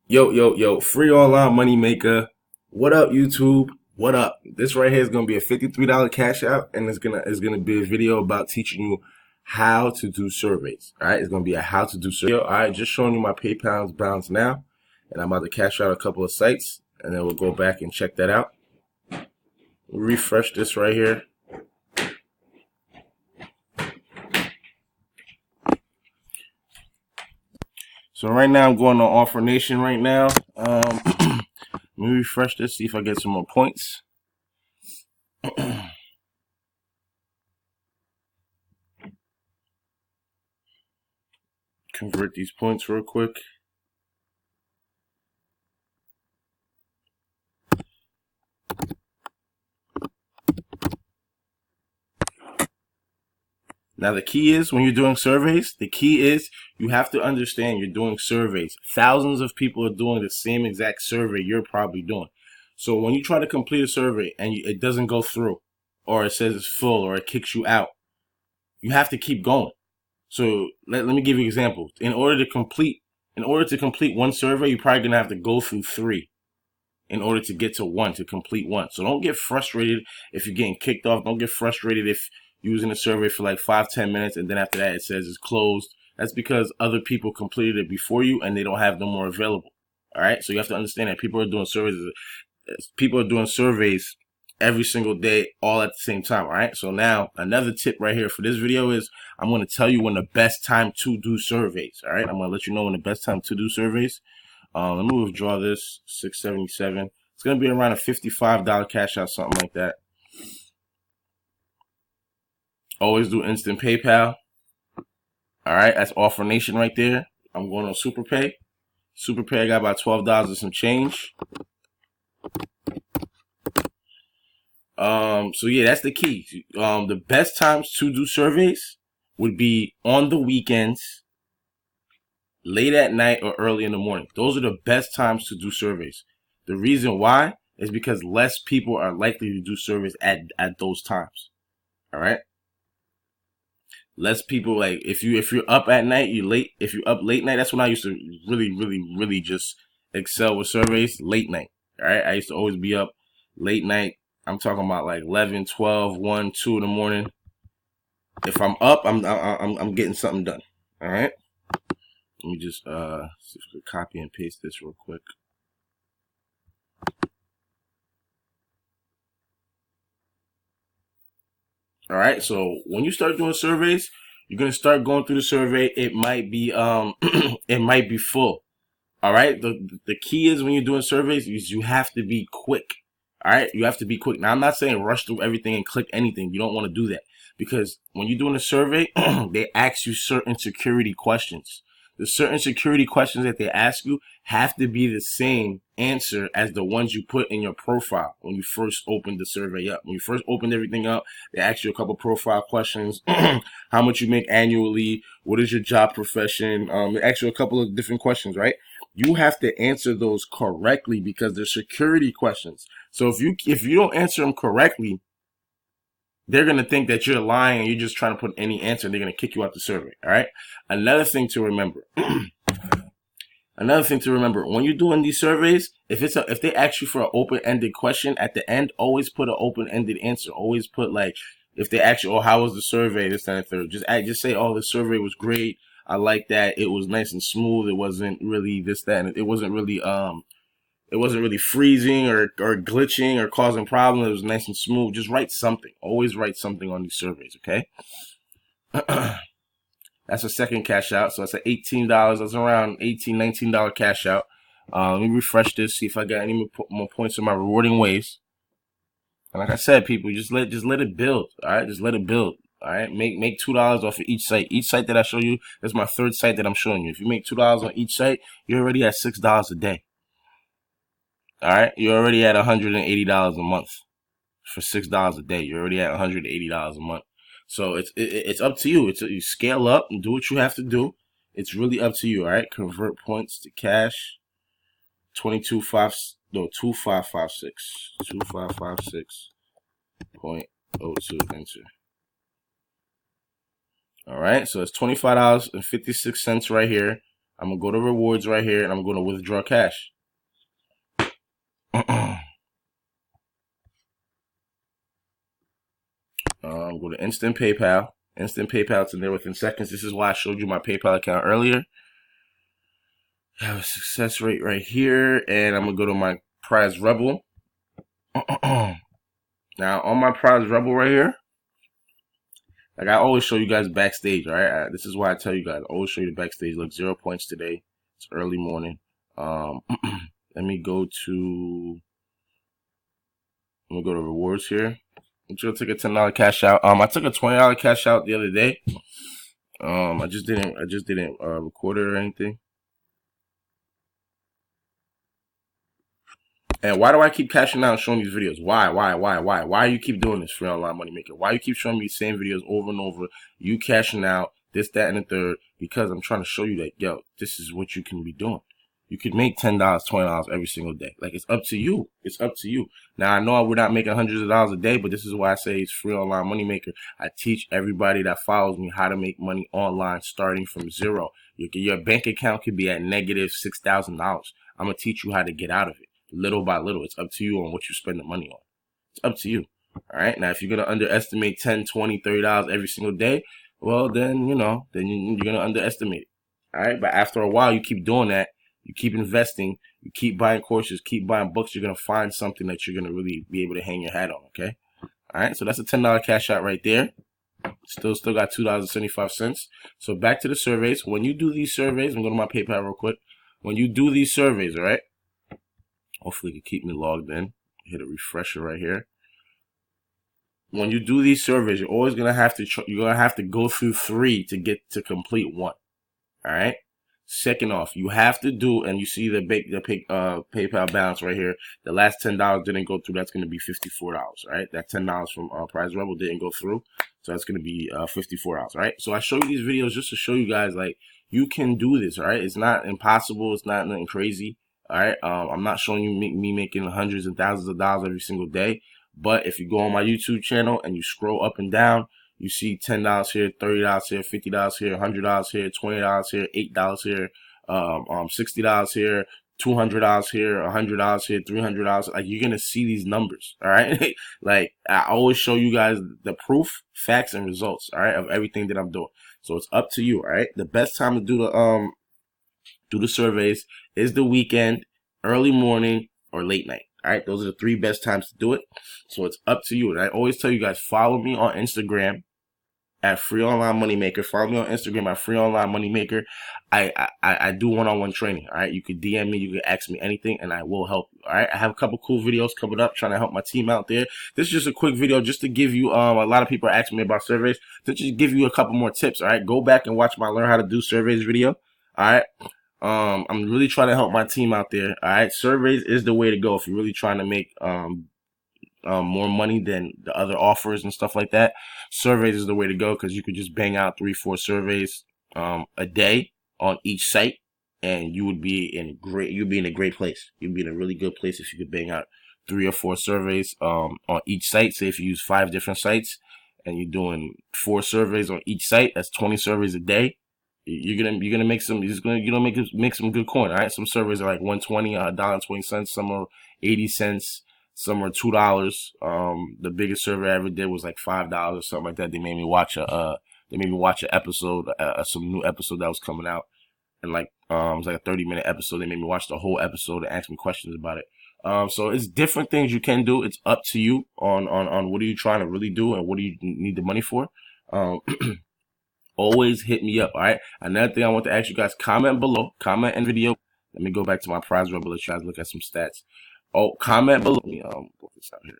Yo, free online money maker. What up, YouTube? What up? This right here is gonna be a $53 cash out, and it's gonna be a video about teaching you how to do surveys. Alright, it's gonna be a how to do survey. Alright, just showing you my PayPal's balance now, and I'm about to cash out a couple of sites, and then we'll go back and check that out. Refresh this right here. So right now I'm going on Offernation right now. Let me refresh this, see if I get some more points. Convert these points real quick. Now the key is when you're doing surveys, the key is you have to understand you're doing surveys. Thousands of people are doing the same exact survey you're probably doing. So when you try to complete a survey and it doesn't go through, or it says it's full, or it kicks you out, you have to keep going. So let me give you an example. In order to complete one survey, you're probably gonna have to go through 3 in order to get to one, to complete one. So don't get frustrated if you're getting kicked off. Don't get frustrated if you're using a survey for like 5-10 minutes and then after that it says it's closed. That's because other people completed it before you and they don't have no more available. All right, so you have to understand that people are doing surveys every single day, all at the same time. All right, so now another tip right here for this video is I'm going to tell you when the best time to do surveys. All right, I'm going to let you know when the best time to do surveys. Let me withdraw this, 677. It's going to be around a $55 cash out, something like that. Always do instant PayPal. All right, that's Offernation right there. I'm going on Superpay. Superpay, I got about $12 and some change. So yeah, that's the key. The best times to do surveys would be on the weekends, late at night, or early in the morning. Those are the best times to do surveys. The reason why is because less people are likely to do surveys at those times. All right. Less people, like if you're up at night, if you're up late night, that's when I used to really just excel with surveys, late night. All right. I used to always be up late night. I'm talking about like 11, 12, 1, 2 in the morning. If I'm up, I'm getting something done. All right. Let me just see if we can copy and paste this real quick. All right, so when you start doing surveys, you're gonna start going through the survey. It might be it might be full. All right. The key is when you're doing surveys, you have to be quick. All right, you have to be quick. Now I'm not saying rush through everything and click anything. You don't want to do that because when you're doing a survey, they ask you certain security questions. The certain security questions that they ask you have to be the same answer as the ones you put in your profile when you first opened the survey up. When you first opened everything up, they ask you a couple profile questions. How much you make annually? What is your job profession? They ask you a couple of different questions, right? You have to answer those correctly because they're security questions. So if you don't answer them correctly, they're going to think that you're lying and you're just trying to put any answer and they're going to kick you out the survey. All right. Another thing to remember, when you're doing these surveys, if they ask you for an open-ended question at the end, always put an open-ended answer. Always put like, if they ask you, oh, how was the survey? This, that, and third. Just say, oh, the survey was great. I like that. It was nice and smooth. It wasn't really this, that, and it wasn't really freezing or glitching or causing problems. It was nice and smooth. Just write something. Always write something on these surveys, okay? That's a second cash out. So that's $18. That's around $18, $19 cash out. Let me refresh this, see if I got any more points in my rewarding ways. And like I said, people, just let it build. All right, just let it build. All right, make $2 off of each site. Each site that I show you, that's my third site that I'm showing you. If you make $2 on each site, you're already at $6 a day. All right, you're already at $180 a month for $6 a day. You're already at $180 a month. So it's up to you. You scale up and do what you have to do. It's really up to you. All right, convert points to cash. 2556 2556.02 enter. All right, so it's $25.56 right here. I'm gonna go to rewards right here, and I'm gonna withdraw cash. Go to Instant PayPal. Instant PayPal's in there within seconds. This is why I showed you my PayPal account earlier. I have a success rate right here, and I'm gonna go to my Prizerebel. Now on my Prizerebel right here, like I always show you guys backstage, all right? This is why I tell you guys, I always show you the backstage. Look, 0 points today. It's early morning. Let me go to rewards here. I'm just gonna take a $10 cash out. I took a $20 cash out the other day. I just didn't record it or anything. And why do I keep cashing out and showing these videos? Why? Why you keep doing this, free online money maker? Why you keep showing me the same videos over and over? You cashing out, this, that, and the third, because I'm trying to show you that, yo, this is what you can be doing. You could make $10, $20 every single day. Like, it's up to you. It's up to you. Now, I know we're not making hundreds of dollars a day, but this is why I say it's free online money maker. I teach everybody that follows me how to make money online starting from zero. Your bank account could be at negative $6,000. I'm going to teach you how to get out of it. Little by little. It's up to you on what you spend the money on. It's up to you. All right. Now, if you're going to underestimate $10, $20, $30 every single day, well, then, you're going to underestimate it. All right. But after a while, you keep doing that. You keep investing. You keep buying courses, keep buying books. You're going to find something that you're going to really be able to hang your hat on. Okay. All right. So that's a $10 cash out right there. Still got $2.75. So back to the surveys. When you do these surveys, I'm going to my PayPal real quick. When you do these surveys, all right. Hopefully it can keep me logged in. Hit a refresher right here. When you do these surveys, you're always gonna have to go through 3 to get to complete 1. All right. Second off, you have to do, and you see the PayPal balance right here. The last $10 didn't go through. That's gonna be $54. Right. That $10 from Prizerebel didn't go through, so that's gonna be $54. Right. So I show you these videos just to show you guys, like, you can do this. All right. It's not impossible. It's not nothing crazy. All right. I'm not showing you me making hundreds and thousands of dollars every single day. But if you go on my YouTube channel and you scroll up and down, you see $10 here, $30 here, $50 here, $100 here, $20 here, $8 here, $60 here, $200 here, $100 here, $300. Like, you're gonna see these numbers. All right. Like, I always show you guys the proof, facts, and results. All right, of everything that I'm doing. So it's up to you. All right. The best time to do the surveys is the weekend, early morning, or late night. All right, those are the 3 best times to do it. So it's up to you. And I always tell you guys, follow me on Instagram at Free Online Moneymaker. Follow me on Instagram at Free Online Moneymaker. I do one-on-one training. All right, you could DM me, you can ask me anything, and I will help you. All right, I have a couple cool videos coming up, trying to help my team out there. This is just a quick video, just to give you. A lot of people are asking me about surveys, to just give you a couple more tips. All right, go back and watch my Learn How to Do Surveys video. All right. I'm really trying to help my team out there. All right. Surveys is the way to go if you're really trying to make more money than the other offers and stuff like that. Surveys is the way to go, because you could just bang out 3-4 surveys a day on each site, and you would be in a great place. You'd be in a really good place if you could bang out 3 or 4 surveys on each site. Say if you use 5 different sites and you're doing 4 surveys on each site, that's 20 surveys a day. You're gonna make some. Make some good coin. All right. Some surveys are like $1.20, $1.20. Some are 80 cents. Some are $2. The biggest survey I ever did was like $5 or something like that. They made me watch an episode, some new episode that was coming out, and like it was like a 30-minute episode. They made me watch the whole episode and ask me questions about it. So it's different things you can do. It's up to you on what are you trying to really do and what do you need the money for. Always hit me up. All right. Another thing I want to ask you guys, comment below, comment in video. Let me go back to my Prizerebel. Let you guys look at some stats. Oh, comment below. Let me put this out here.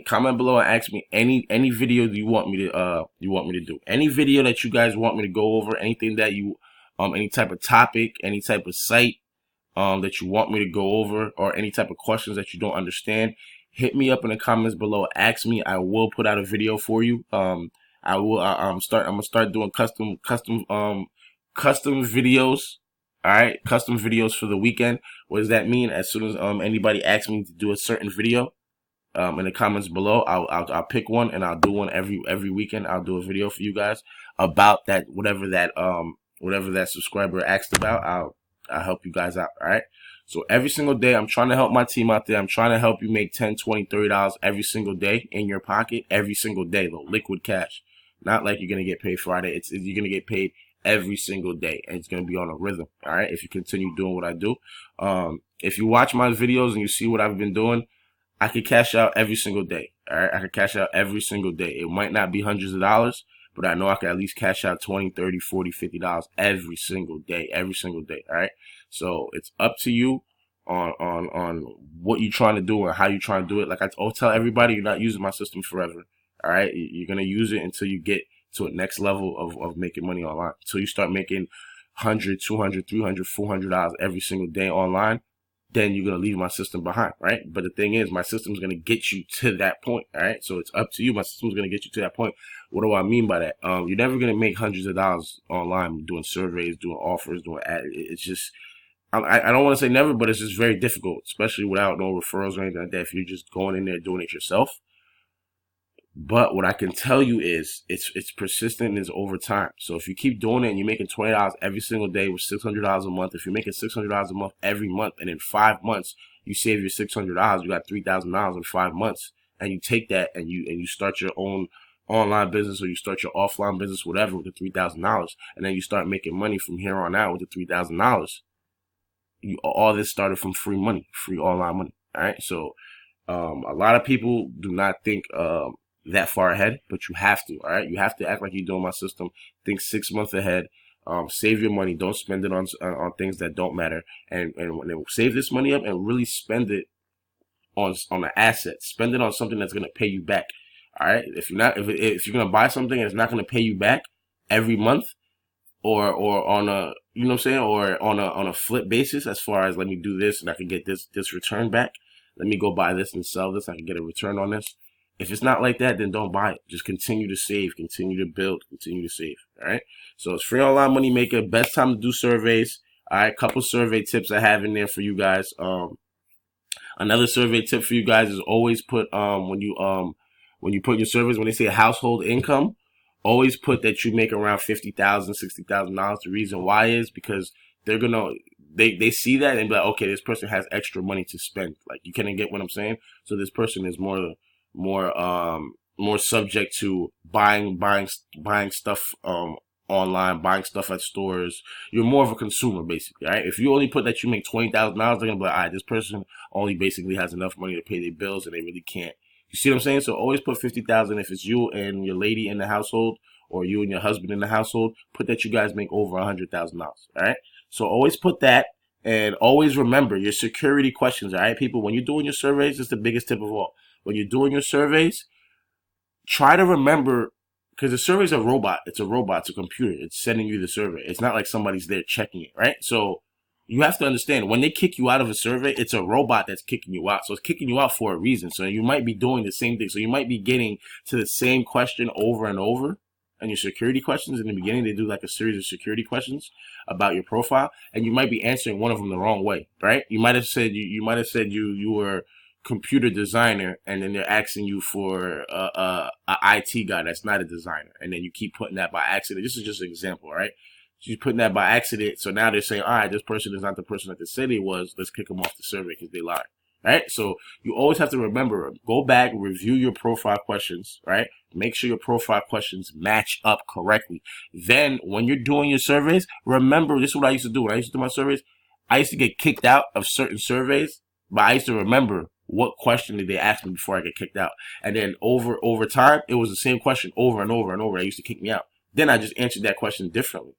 Comment below and ask me any video you want me to do. Any video that you guys want me to go over, anything that you any type of topic, any type of site that you want me to go over, or any type of questions that you don't understand, hit me up in the comments below. Ask me. I will put out a video for you. I'm gonna start doing custom videos. All right, custom videos for the weekend. What does that mean? As soon as anybody asks me to do a certain video, in the comments below, I'll pick one and I'll do one every weekend. I'll do a video for you guys about that, whatever that whatever that subscriber asked about, I'll help you guys out. All right. So every single day, I'm trying to help my team out there. I'm trying to help you make $10, $20, $30 every single day in your pocket, every single day, though, liquid cash. Not like you're going to get paid Friday. You're going to get paid every single day, and it's going to be on a rhythm. All right. If you continue doing what I do, if you watch my videos and you see what I've been doing, I could cash out every single day. All right. I could cash out every single day. It might not be hundreds of dollars, but I know I can at least cash out $20, $30, $40, $50 every single day. All right. So it's up to you on what you're trying to do and how you're trying to do it. Like I tell everybody, you're not using my system forever. All right. You're going to use it until you get to a next level of making money online. Until you start making $100, $200, $300, $400 every single day online, then you're going to leave my system behind, right? But the thing is, my system is going to get you to that point, all right? So it's up to you. My system is going to get you to that point. What do I mean by that? You're never going to make hundreds of dollars online doing surveys, doing offers, doing ads. It's just, I don't want to say never, but it's just very difficult, especially without no referrals or anything like that. If you're just going in there doing it yourself. But what I can tell you is it's persistent and it's over time. So if you keep doing it and you're making $20 every single day with $600 a month, if you're making $600 a month every month, and in 5 months you save your $600, you got $3,000 in 5 months, and you take that and you start your own online business, or you start your offline business, whatever, with the $3,000, and then you start making money from here on out with the $3,000. All this started from free money, free online money. All right. So a lot of people do not think that far ahead, but you have to. All right, you have to act like you're doing my system. Think 6 months ahead. Save your money. Don't spend it on things that don't matter. And save this money up and really spend it on an asset. Spend it on something that's gonna pay you back. All right. If you're gonna buy something and it's not gonna pay you back every month, or on a, you know what I'm saying, or on a flip basis, as far as let me do this and I can get this return back. Let me go buy this and sell this. I can get a return on this. If it's not like that, then don't buy it. Just continue to save, continue to build, continue to save. All right. So it's free online money maker. Best time to do surveys. All right. Couple survey tips I have in there for you guys. Another survey tip for you guys is always put when you put your surveys, when they say household income, always put that you make around $50,000, $60,000. The reason why is because they're gonna they see that and be like, okay, this person has extra money to spend. Like, you kind of get what I'm saying. So this person is more subject to buying stuff online, buying stuff at stores. You're more of a consumer, basically. Right? If you only put that you make $20,000, they're gonna be like, all right, this person only basically has enough money to pay their bills, and they really can't. You see what I'm saying? So always put 50,000 if it's you and your lady in the household, or you and your husband in the household. Put that you guys make over $100,000. All right. So always put that, and always remember your security questions. All right, people. When you're doing your surveys, this is the biggest tip of all. When you're doing your surveys, try to remember, because the survey is a robot. It's a robot. It's a computer. It's sending you the survey. It's not like somebody's there checking it, right? So you have to understand, when they kick you out of a survey, it's a robot that's kicking you out. So it's kicking you out for a reason. So you might be doing the same thing. So you might be getting to the same question over and over. And your security questions in the beginning, they do like a series of security questions about your profile, and you might be answering one of them the wrong way, right? You might have said you were computer designer, and then they're asking you for a IT guy that's not a designer, and then you keep putting that by accident. This is just an example, right? You're putting that by accident, so now they're saying, all right, this person is not the person that they said he was. Let's kick them off the survey because they lied. Right? So you always have to remember, go back, review your profile questions, right? Make sure your profile questions match up correctly. Then when you're doing your surveys, remember, this is what I used to do. When I used to do my surveys, I used to get kicked out of certain surveys, but I used to remember what question did they ask me before I get kicked out. And then over time, it was the same question over and over and over. They used to kick me out. Then I just answered that question differently.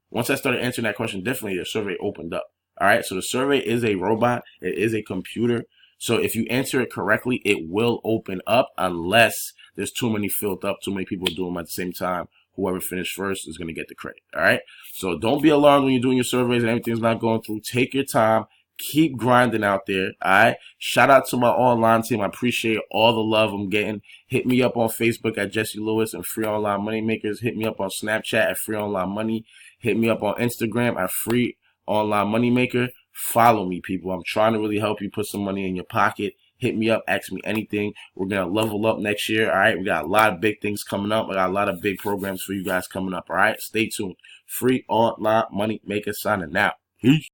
Once I started answering that question differently, the survey opened up. All right, so the survey is a robot. It is a computer. So if you answer it correctly, it will open up, unless there's too many filled up, too many people doing them at the same time. Whoever finished first is going to get the credit. All right, so don't be alarmed when you're doing your surveys and everything's not going through. Take your time. Keep grinding out there. All right, shout out to my online team. I appreciate all the love I'm getting. Hit me up on Facebook at Jesse Lewis and Free Online Moneymakers. Hit me up on Snapchat at Free Online Money. Hit me up on Instagram at Free Online Moneymaker. Follow me, people. I'm trying to really help you put some money in your pocket. Hit me up, ask me anything. We're going to level up next year. All right. We got a lot of big things coming up. I got a lot of big programs for you guys coming up. All right. Stay tuned. Free online money maker signing out. Peace.